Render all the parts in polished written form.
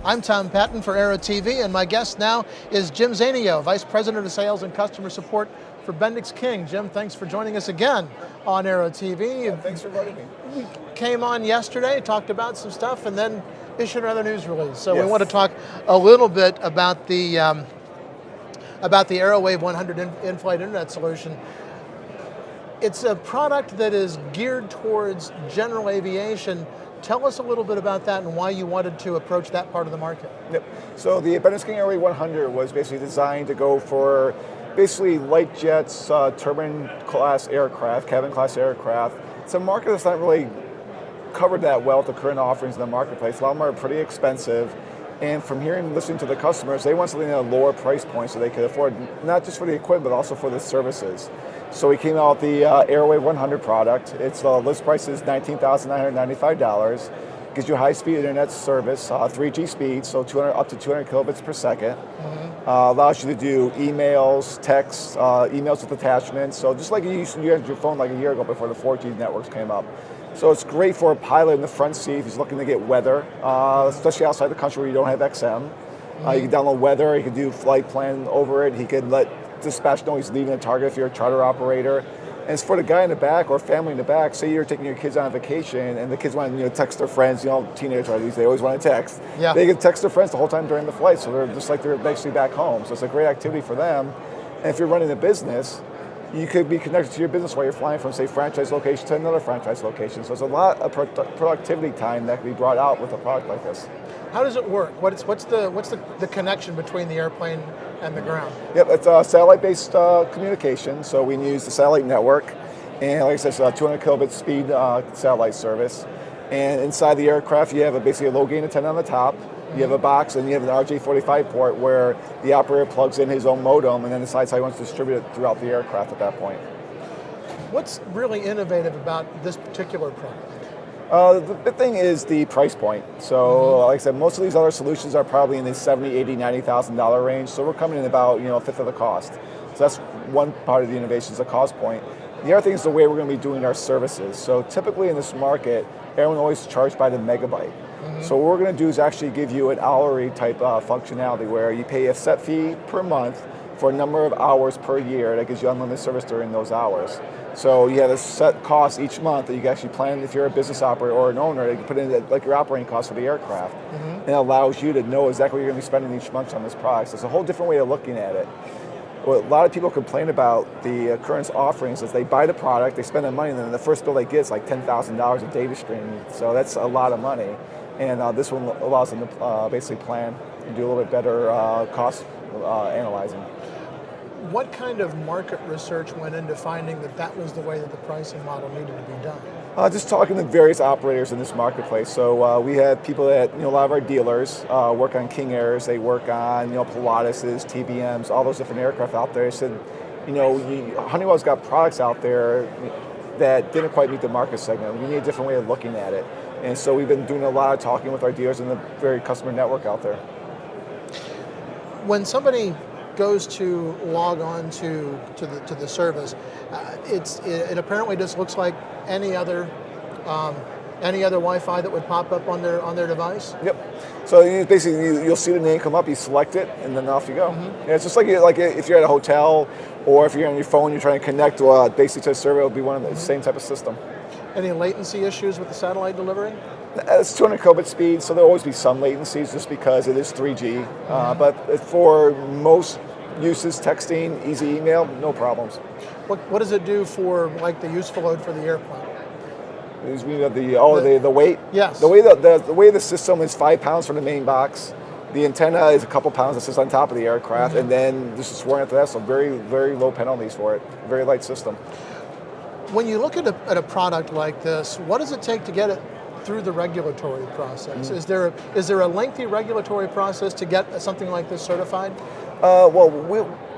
I'm Tom Patton for Aero-TV, and my guest now is Jim Zanino, Vice President of Sales and Customer Support for Bendix King. Jim, thanks for joining us again on Aero-TV. Thanks for inviting me. We came on yesterday, talked about some stuff, and then issued another news release. So Yes. we want to talk a little bit about the AeroWave 100 in-flight internet solution. It's a product that is geared towards general aviation. Tell us a little bit about that and why you wanted to approach that part of the market. Yep. So the Bendix King AeroWave 100 was basically designed to go for basically light jets, turbine class aircraft, cabin class aircraft. It's a market that's not really covered that well with the current offerings in the marketplace. A lot of them are pretty expensive. And from hearing and listening to the customers, they want something at a lower price point so they could afford, not just for the equipment, but also for the services. So we came out with the AeroWave 100 product. Its list price is $19,995. Gives you high-speed internet service, 3G speed, so up to 200 kilobits per second. Allows you to do emails, texts, emails with attachments. So just like you used to use your phone like a year ago before the 4G networks came up. So it's great for a pilot in the front seat if he's looking to get weather, especially outside the country where you don't have XM. You can download weather, you can do flight plan over it, he can let dispatch know he's leaving a target if you're a charter operator. And it's for the guy in the back or family in the back. Say you're taking your kids on a vacation and the kids want to text their friends, teenagers are these, they always want to text. Yeah. They can text their friends the whole time during the flight, so they're just like they're basically back home. So it's a great activity for them. And if you're running a business, you could be connected to your business while you're flying from, say, franchise location to another franchise location. So there's a lot of productivity time that can be brought out with a product like this. How does it work? What's the connection between the airplane and the ground? Yep, it's satellite-based communication. So we use the satellite network, and like I said, it's 200 kilobit speed satellite service. And inside the aircraft, you have basically a low gain antenna on the top. You have a box, and you have an RJ45 port where the operator plugs in his own modem and then decides how he wants to distribute it throughout the aircraft at that point. What's really innovative about this particular product? The thing is the price point. So like I said, most of these other solutions are probably in the $70,000, $80,000, $90,000 range. So we're coming in about a fifth of the cost. So that's one part of the innovation, is the cost point. The other thing is the way we're going to be doing our services. So typically in this market, everyone always charged by the megabyte. So what we're going to do is actually give you an hourly type functionality where you pay a set fee per month for a number of hours per year that gives you unlimited service during those hours. So you have a set cost each month that you can actually plan if you're a business operator or an owner, you can put in like your operating costs for the aircraft. And it allows you to know exactly what you're going to be spending each month on this product. So it's a whole different way of looking at it. What a lot of people complain about the current offerings is they buy the product, they spend the money, and then the first bill they get is like $10,000 of data streaming. So that's a lot of money. And this one allows them to basically plan and do a little bit better cost analyzing. What kind of market research went into finding that was the way that the pricing model needed to be done? Just talking to various operators in this marketplace. So we had people that, a lot of our dealers work on King Airs, they work on, Pilatus's, TBMs, all those different aircraft out there. They said, Honeywell's got products out there that didn't quite meet the market segment. We need a different way of looking at it. And so we've been doing a lot of talking with our dealers in the very customer network out there. When somebody goes to log on to the service, it apparently just looks like any other Wi-Fi that would pop up on their device. Yep. So you'll see the name come up, you select it, and then off you go. Yeah, it's just like if you're at a hotel or if you're on your phone, you're trying to connect basically to a server, it'll be one of the same type of system. Any latency issues with the satellite delivery? It's 200 kilobit speed, so there'll always be some latencies just because it is 3G. But for most uses, texting, easy email, no problems. What does it do for the useful load for the airplane? The weight? Yes. The way the system is 5 pounds from the main box. The antenna is a couple pounds that sits on top of the aircraft, and then this is sworn after that, so very, very low penalties for it. Very light system. When you look at a product like this, what does it take to get it through the regulatory process? Is there a lengthy regulatory process to get something like this certified? Well,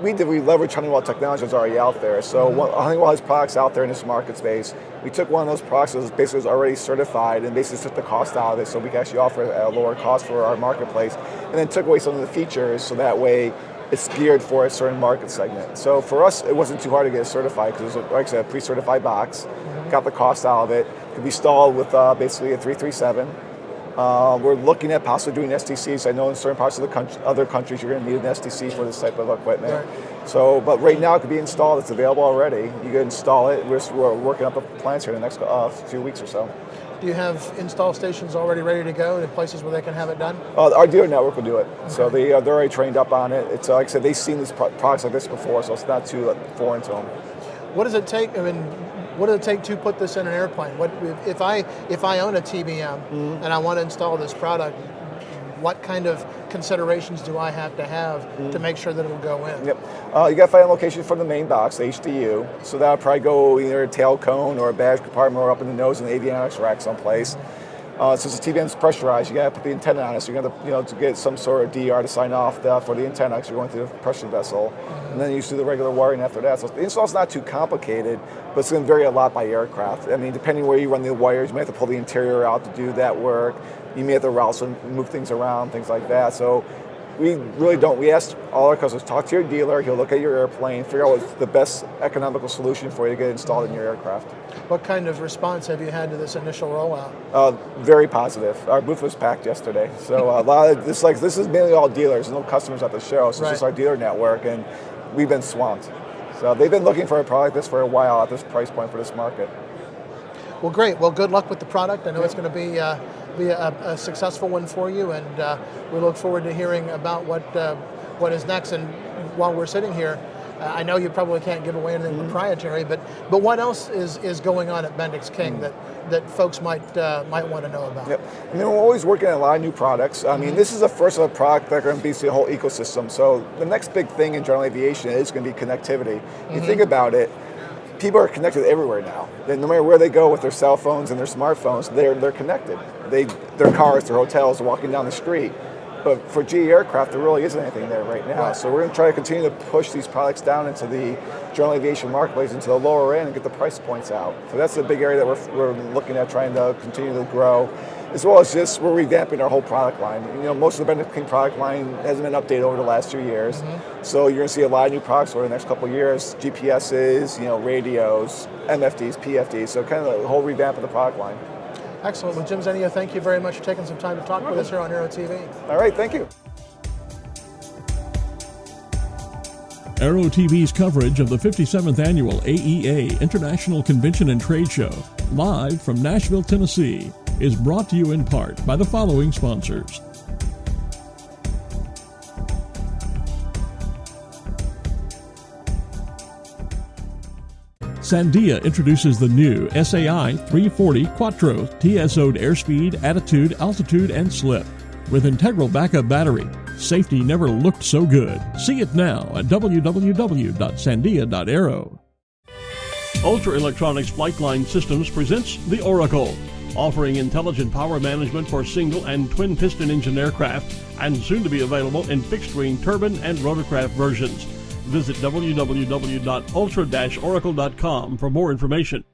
we leverage Honeywell technology that's already out there. So Honeywell has products out there in this market space. We took one of those products that was already certified and basically took the cost out of it so we can actually offer a lower cost for our marketplace, and then took away some of the features so that way it's geared for a certain market segment. So for us, it wasn't too hard to get it certified because it was, like I said, a pre-certified box. Got the cost out of it. Could be installed with basically a 337. We're looking at possibly doing STCs. I know in certain parts of the other countries you're going to need an STC for this type of equipment. Right. So, but right now it could be installed. It's available already. You can install it. We're working up the plans here in the next few weeks or so. Do you have install stations already ready to go in places where they can have it done? Our dealer network will do it. Okay. So they're already trained up on it. It's like I said, they've seen these products like this before, so it's not too foreign to them. What does it take? I mean, what does it take to put this in an airplane? What if I own a TBM and I want to install this product? What kind of considerations do I have to make sure that it will go in? Yep. You got to find a location for the main box, the HDU. So that would probably go either a tail cone or a badge compartment or up in the nose in the avionics rack someplace. Since the TBM is pressurized, you got to put the antenna on it. So you're going to, to get some sort of DR to sign off for the antenna because you're going through the pressure vessel. And then you do the regular wiring after that. So the install's not too complicated, but it's going to vary a lot by aircraft. I mean, depending where you run the wires, you may have to pull the interior out to do that work. You may have to route and move things around, things like that. So we really don't. We ask all our customers, talk to your dealer, he'll look at your airplane, figure out what's the best economical solution for you to get installed in your aircraft. What kind of response have you had to this initial rollout? Very positive. Our booth was packed yesterday. So a lot of this is mainly all dealers, no customers at the show, so it's just our dealer network, and we've been swamped. So they've been looking for a product like this for a while at this price point for this market. Well, great. Well, good luck with the product. I know it's going to be a successful one for you, and we look forward to hearing about what is next. And while we're sitting here, I know you probably can't give away anything proprietary, but what else is going on at Bendix King that folks might want to know about? Yep. I mean, we're always working on a lot of new products. I mean, this is the first of a product that's going to be the whole ecosystem. So the next big thing in general aviation is going to be connectivity. You think about it. People are connected everywhere now. No matter where they go with their cell phones and their smartphones, they're connected. Their cars, their hotels, walking down the street. But for GE aircraft, there really isn't anything there right now. Right. So we're going to try to continue to push these products down into the general aviation marketplace, into the lower end, and get the price points out. So that's a big area that we're looking at trying to continue to grow, as well as just we're revamping our whole product line. Most of the Bendix King product line hasn't been updated over the last few years. So you're going to see a lot of new products over the next couple of years. GPSs, radios, MFDs, PFDs. So kind of the whole revamp of the product line. Excellent. Well, Jim Zanino, thank you very much for taking some time to talk with us here on Aero-TV. All right, thank you. Aero-TV's coverage of the 57th Annual AEA International Convention and Trade Show, live from Nashville, Tennessee, is brought to you in part by the following sponsors. Sandia introduces the new SAI 340 Quattro TSO'd airspeed, attitude, altitude, and slip. With integral backup battery, safety never looked so good. See it now at www.sandia.aero. Ultra Electronics Flightline Systems presents the Oracle, offering intelligent power management for single and twin piston engine aircraft, and soon to be available in fixed-wing turbine and rotorcraft versions. Visit www.ultra-oracle.com for more information.